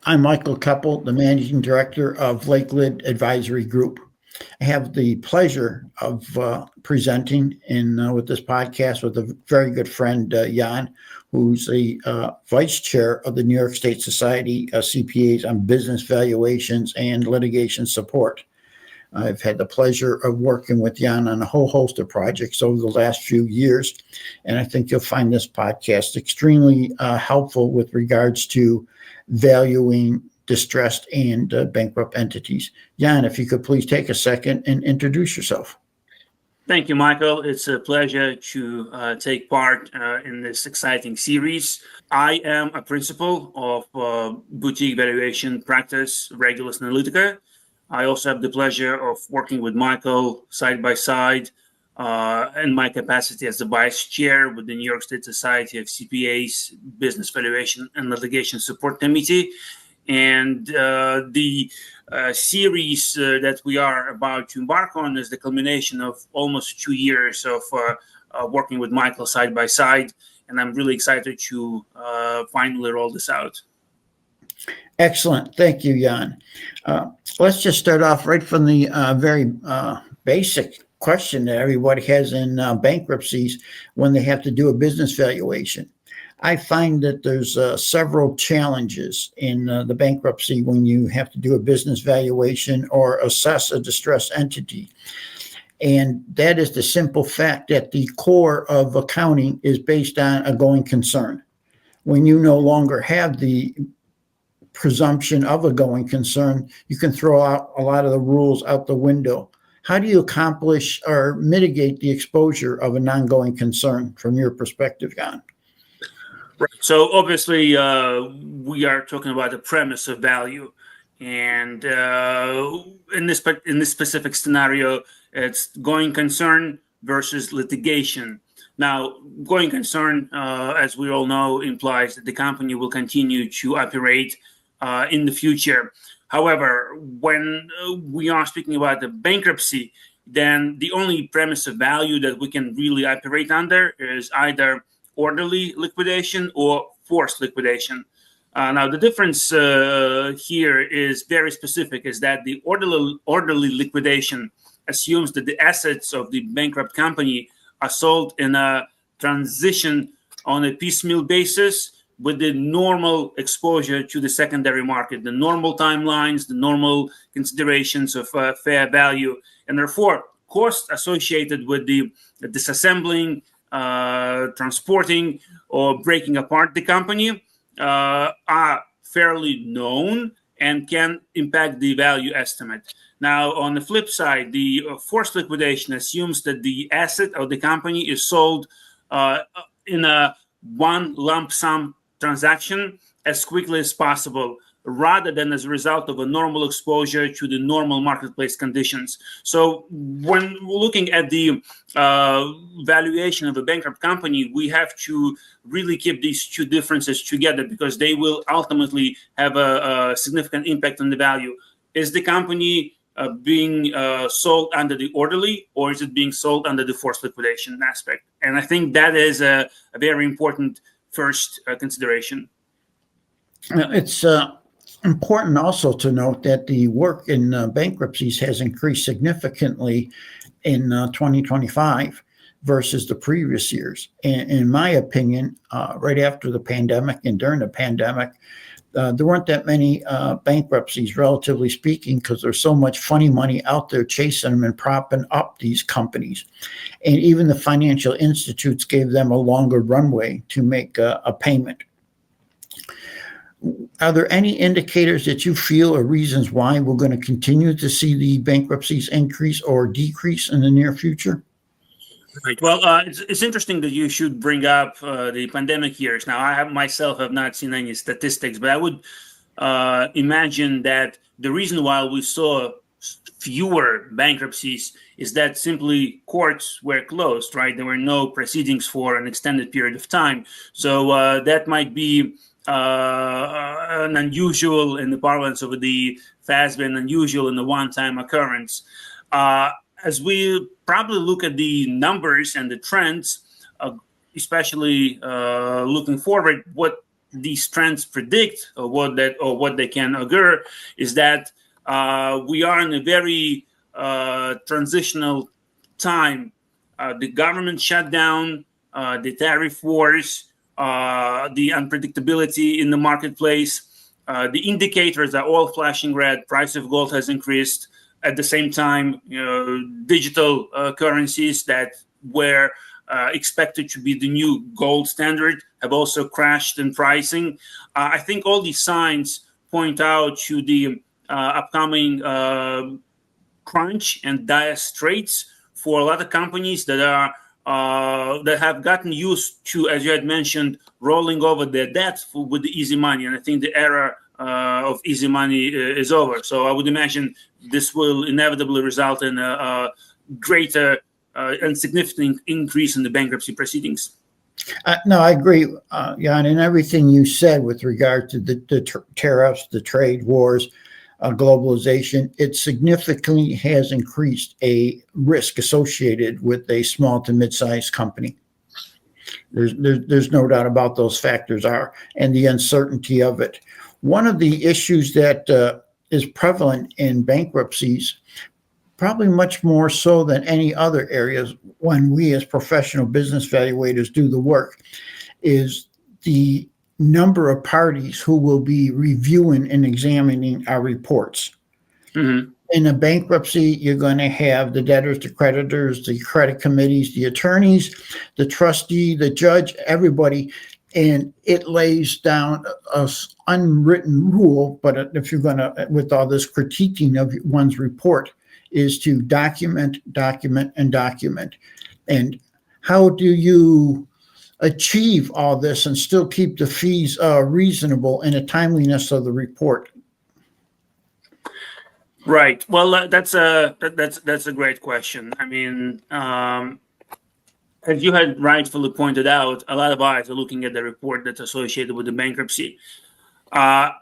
I'm Michael Keppel, the Managing Director of Lakeland Advisory Group. I have the pleasure of presenting with this podcast with a very good friend, Jan, who's the Vice Chair of the New York State Society of CPAs on Business Valuations and Litigation Support. I've had the pleasure of working with Jan on a whole host of projects over the last few years, and I think you'll find this podcast extremely helpful with regards to valuing distressed and bankrupt entities. Jan, if you could please take a second and introduce yourself. Thank you, Michael. It's a pleasure to take part in this exciting series. I am a principal of boutique valuation practice, Regulus Analytica. I also have the pleasure of working with Michael side by side in my capacity as the vice chair with the New York State Society of CPAs Business Valuation and Litigation Support Committee. And the series that we are about to embark on is the culmination of almost 2 years of working with Michael side by side. And I'm really excited to finally roll this out. Excellent. Thank you, Jan. Let's just start off right from the very basic question that everybody has in bankruptcies when they have to do a business valuation. I find that there's several challenges in the bankruptcy when you have to do a business valuation or assess a distressed entity. And that is the simple fact that the core of accounting is based on a going concern. When you no longer have the presumption of a going concern, you can throw out a lot of the rules out the window. How do you accomplish or mitigate the exposure of a non-going concern from your perspective, Jan? Right. So obviously, we are talking about the premise of value, and in this specific scenario, it's going concern versus litigation. Now, going concern, as we all know, implies that the company will continue to operate in the future. However, when we are speaking about the bankruptcy, then the only premise of value that we can really operate under is either orderly liquidation or forced liquidation. Now, the difference here is very specific, is that the orderly liquidation assumes that the assets of the bankrupt company are sold in a transition on a piecemeal basis with the normal exposure to the secondary market, the normal timelines, the normal considerations of fair value, and therefore costs associated with the disassembling, transporting, or breaking apart the company are fairly known and can impact the value estimate. Now, on the flip side, the forced liquidation assumes that the asset of the company is sold in a one lump sum transaction as quickly as possible, rather than as a result of a normal exposure to the normal marketplace conditions. So when looking at the valuation of a bankrupt company, we have to really keep these two differences together because they will ultimately have a significant impact on the value. Is the company being sold under the orderly, or is it being sold under the forced liquidation aspect? And I think that is a very important first consideration. It's important also to note that the work in bankruptcies has increased significantly in 2025 versus the previous years. And in my opinion, right after the pandemic and during the pandemic, there weren't that many bankruptcies, relatively speaking, because there's so much funny money out there chasing them and propping up these companies. And even the financial institutes gave them a longer runway to make a payment. Are there any indicators that you feel or reasons why we're going to continue to see the bankruptcies increase or decrease in the near future? Right. Well, it's interesting that you should bring up the pandemic years. Now, I myself have not seen any statistics, but I would imagine that the reason why we saw fewer bankruptcies is that simply courts were closed, right? There were no proceedings for an extended period of time. So that might be an unusual, in the parlance of the FASB, an unusual and a one-time occurrence. As we probably look at the numbers and the trends, especially looking forward, what these trends predict, or what they can augur, is that we are in a very transitional time. The government shutdown, the tariff wars, the unpredictability in the marketplace, the indicators are all flashing red. Price of gold has increased. At the same time, digital currencies that were expected to be the new gold standard have also crashed in pricing. I think all these signs point out to the upcoming crunch and dire straits for a lot of companies that have gotten used to, as you had mentioned, rolling over their debt with the easy money. And I think the era of easy money is over. So I would imagine this will inevitably result in a greater and significant increase in the bankruptcy proceedings. No, I agree, Jan, in everything you said with regard to the tariffs, the trade wars, globalization. It significantly has increased a risk associated with a small to mid-sized company. There's no doubt about those factors are, and the uncertainty of it. One of the issues that is prevalent in bankruptcies, probably much more so than any other areas when we as professional business valuators do the work, is the number of parties who will be reviewing and examining our reports. Mm-hmm. In a bankruptcy, you're going to have the debtors, the creditors, the credit committees, the attorneys, the trustee, the judge, everybody. And it lays down a unwritten rule, but if you're going to, with all this critiquing of one's report, is to document, document, and document. And how do you achieve all this and still keep the fees reasonable and the timeliness of the report? Right. Well, that's a great question. I mean, as you had rightfully pointed out, a lot of eyes are looking at the report that's associated with the bankruptcy. I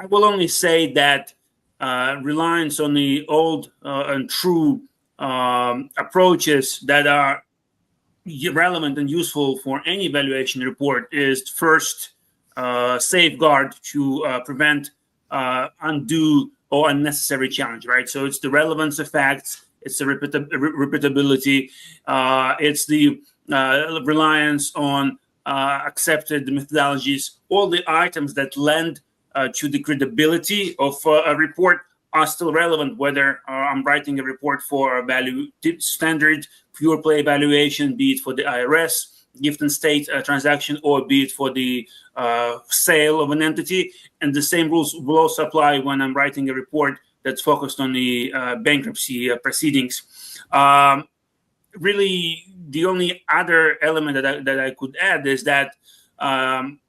will only say that reliance on the old and true approaches that are relevant and useful for any valuation report is first safeguard to prevent undue or unnecessary challenge, right? So it's the relevance of facts, it's the repeatability, it's the reliance on accepted methodologies. All the items that lend to the credibility of a report are still relevant, whether I'm writing a report for a value standard, pure play valuation, be it for the IRS, gift and state transaction, or be it for the sale of an entity. And the same rules will also apply when I'm writing a report that's focused on the bankruptcy proceedings. Really, the only other element that I could add is that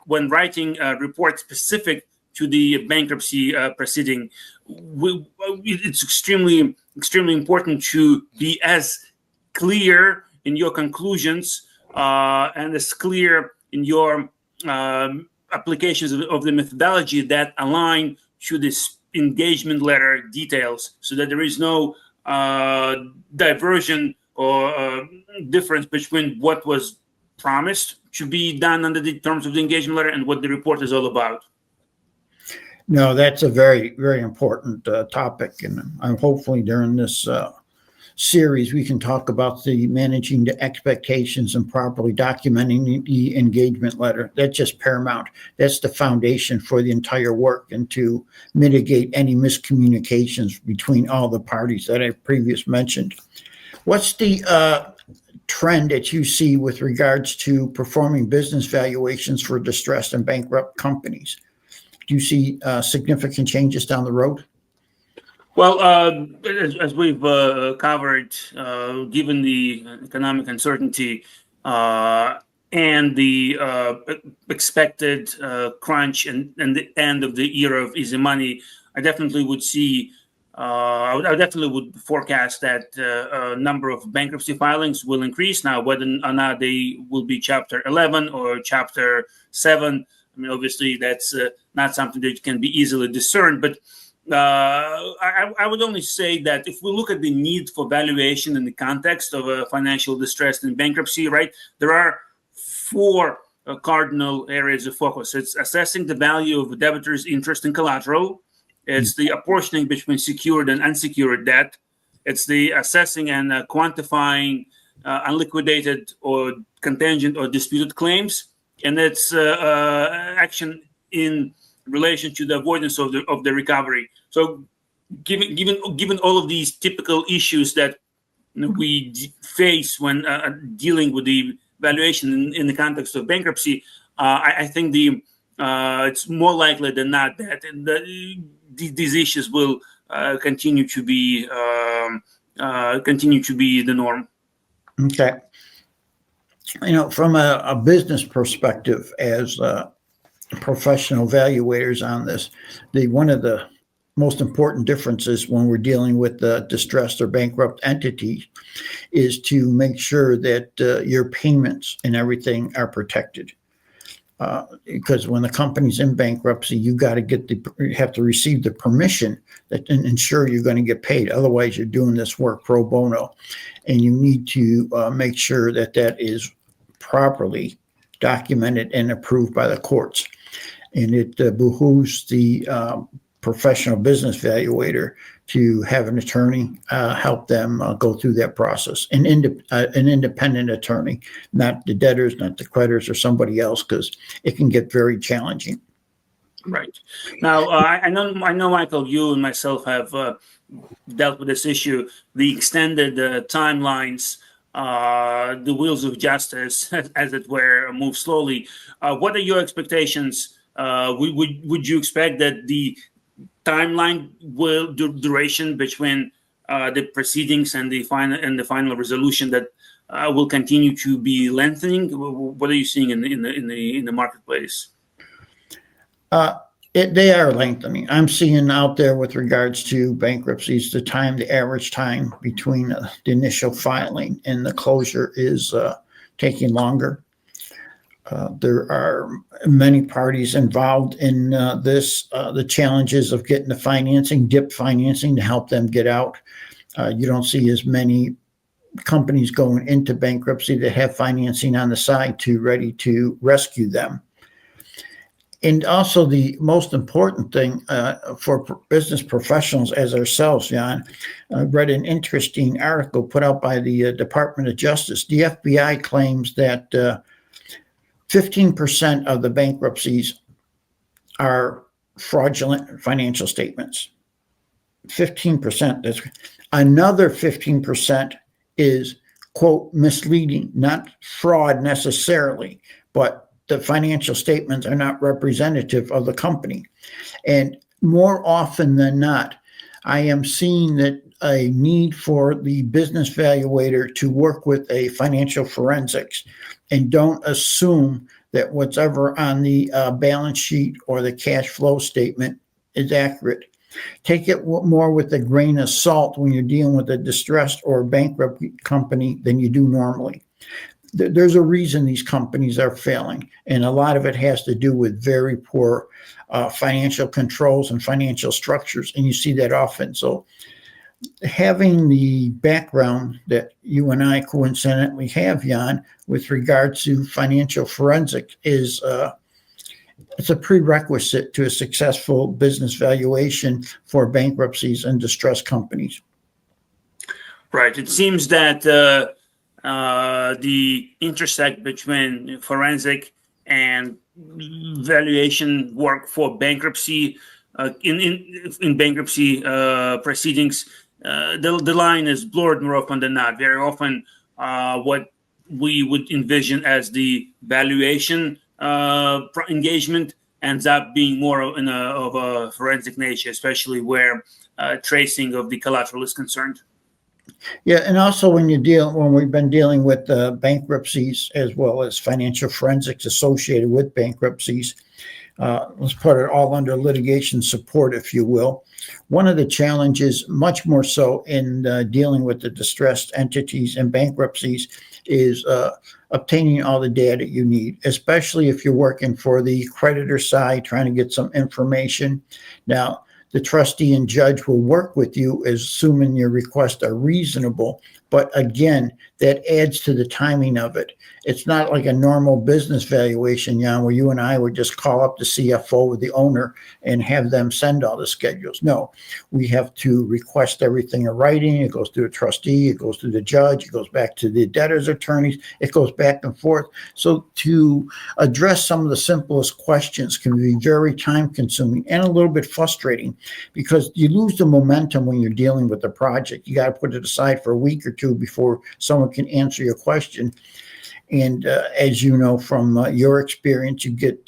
when writing a report specific to the bankruptcy proceeding, it's extremely important to be as clear in your conclusions and as clear in your applications of the methodology that align to this engagement letter details, so that there is no diversion or difference between what was promised to be done under the terms of the engagement letter and what the report is all about. No, that's a very, very important topic. And I'm hopefully during this series, we can talk about the managing the expectations and properly documenting the engagement letter. That's just paramount. That's the foundation for the entire work, and to mitigate any miscommunications between all the parties that I previously mentioned. What's the trend that you see with regards to performing business valuations for distressed and bankrupt companies? Do you see significant changes down the road? Well, as we've covered, given the economic uncertainty and the expected crunch and the end of the era of easy money, I definitely would see. I definitely would forecast that a number of bankruptcy filings will increase. Now, whether or not they will be Chapter 11 or Chapter 7, I mean, obviously, that's not something that can be easily discerned. But I would only say that if we look at the need for valuation in the context of a financial distress and bankruptcy, right, there are four cardinal areas of focus. It's assessing the value of debtors' interest and collateral. It's the apportioning between secured and unsecured debt. It's the assessing and quantifying unliquidated or contingent or disputed claims, and it's action in relation to the avoidance of the recovery. So, given all of these typical issues that we face when dealing with the valuation in the context of bankruptcy, I think it's more likely than not that these issues will continue to be the norm. Okay. From a business perspective, as professional evaluators on this, one of the most important differences when we're dealing with distressed or bankrupt entities is to make sure that your payments and everything are protected. Because when the company's in bankruptcy, you have to receive the permission that ensure you're going to get paid. Otherwise, you're doing this work pro bono, and you need to make sure that is properly documented and approved by the courts. And it behooves the professional business evaluator to have an attorney help them go through that process. An independent attorney, not the debtors, not the creditors, or somebody else, because it can get very challenging. Right. Now, I know, Michael, you and myself have dealt with this issue. The extended timelines, the wheels of justice, as it were, move slowly. What are your expectations? Would you expect that the timeline duration between the proceedings and the final resolution that will continue to be lengthening? What are you seeing in the marketplace? They are lengthening. I'm seeing out there with regards to bankruptcies, the average time between the initial filing and the closure is taking longer. There are many parties involved in this. The challenges of getting the financing, DIP financing, to help them get out. You don't see as many companies going into bankruptcy that have financing on the side ready to rescue them. And also the most important thing for business professionals as ourselves, Jan, I read an interesting article put out by the Department of Justice. The FBI claims that 15% of the bankruptcies are fraudulent financial statements. 15%. Another 15% is, quote, misleading, not fraud necessarily, but the financial statements are not representative of the company. And more often than not, I am seeing that a need for the business evaluator to work with a financial forensics and don't assume that whatever on the balance sheet or the cash flow statement is accurate. Take it more with a grain of salt when you're dealing with a distressed or bankrupt company than you do normally. There's a reason these companies are failing, and a lot of it has to do with very poor financial controls and financial structures, and you see that often. So having the background that you and I coincidentally have, Jan, with regard to financial forensic is it's a prerequisite to a successful business valuation for bankruptcies and distressed companies. Right. It seems that the intersect between forensic and valuation work for bankruptcy in bankruptcy proceedings, the line is blurred more often than not. Very often, what we would envision as the valuation engagement ends up being more of a forensic nature, especially where tracing of the collateral is concerned. Yeah, and also when we've been dealing with bankruptcies as well as financial forensics associated with bankruptcies, let's put it all under litigation support, if you will. One of the challenges, much more so in dealing with the distressed entities and bankruptcies, is obtaining all the data you need, especially if you're working for the creditor side, trying to get some information. Now, the trustee and judge will work with you, assuming your requests are reasonable. But again, that adds to the timing of it. It's not like a normal business valuation, Jan, where you and I would just call up the CFO or the owner and have them send all the schedules. No, we have to request everything in writing. It goes through a trustee, it goes through the judge, it goes back to the debtor's attorneys, it goes back and forth. So to address some of the simplest questions can be very time consuming and a little bit frustrating, because you lose the momentum when you're dealing with the project. You got to put it aside for a week or two before someone can answer your question. And as you know from your experience, you get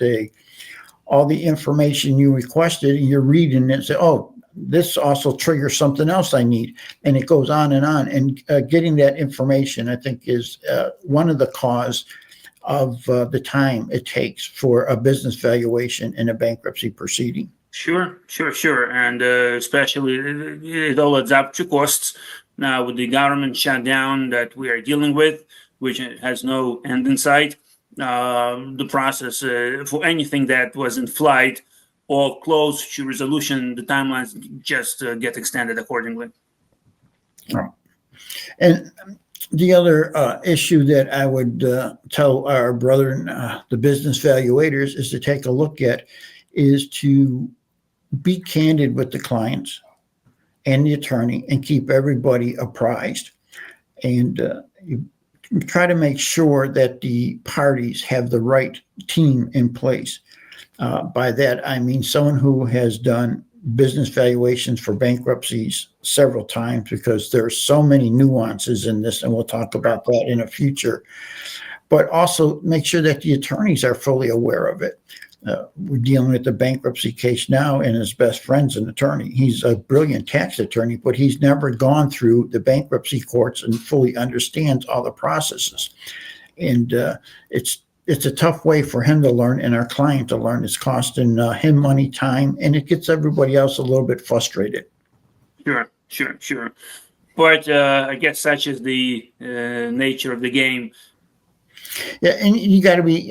all the information you requested, and you're reading it and say, oh, this also triggers something else I need. And it goes on. And getting that information, I think, is one of the cause of the time it takes for a business valuation in a bankruptcy proceeding. Sure. And especially it all adds up to costs. Now, with the government shutdown that we are dealing with, which has no end in sight, the process for anything that was in flight or close to resolution, the timelines just get extended accordingly. And the other issue that I would tell our brethren, the business valuators, is to take a look at is to be candid with the clients and the attorney and keep everybody apprised. And you try to make sure that the parties have the right team in place. By that, I mean someone who has done business valuations for bankruptcies several times, because there are so many nuances in this, and we'll talk about that in a future. But also make sure that the attorneys are fully aware of it. We're dealing with the bankruptcy case now, and his best friend's an attorney. He's a brilliant tax attorney, but he's never gone through the bankruptcy courts and fully understands all the processes. And it's a tough way for him to learn and our client to learn. It's costing him money, time, and it gets everybody else a little bit frustrated. Sure. But I guess such is the nature of the game. Yeah, and you got to be,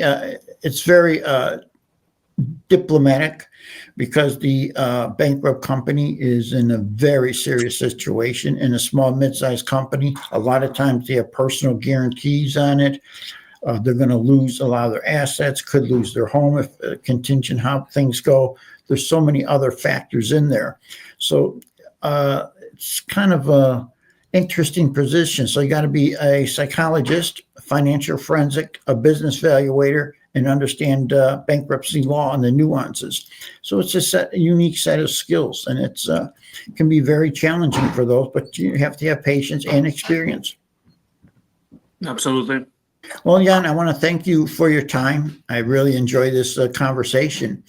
it's very diplomatic, because the bankrupt company is in a very serious situation. In a small, mid-sized company, a lot of times they have personal guarantees on it. They're going to lose a lot of their assets, could lose their home if contingent how things go. There's so many other factors in there. So it's kind of a interesting position. So you got to be a psychologist, a financial forensic, a business valuator, and understand bankruptcy law and the nuances. So it's a unique set of skills, and it's can be very challenging for those, but you have to have patience and experience. Absolutely. Well, Jan, I want to thank you for your time. I really enjoy this conversation.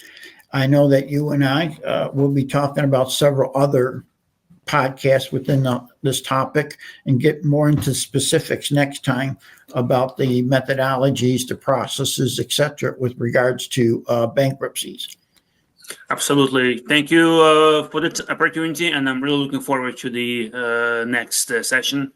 I know that you and I will be talking about several other podcasts within this topic and get more into specifics next time about the methodologies, the processes, etc., with regards to bankruptcies. Absolutely. Thank you for the opportunity, and I'm really looking forward to the next session.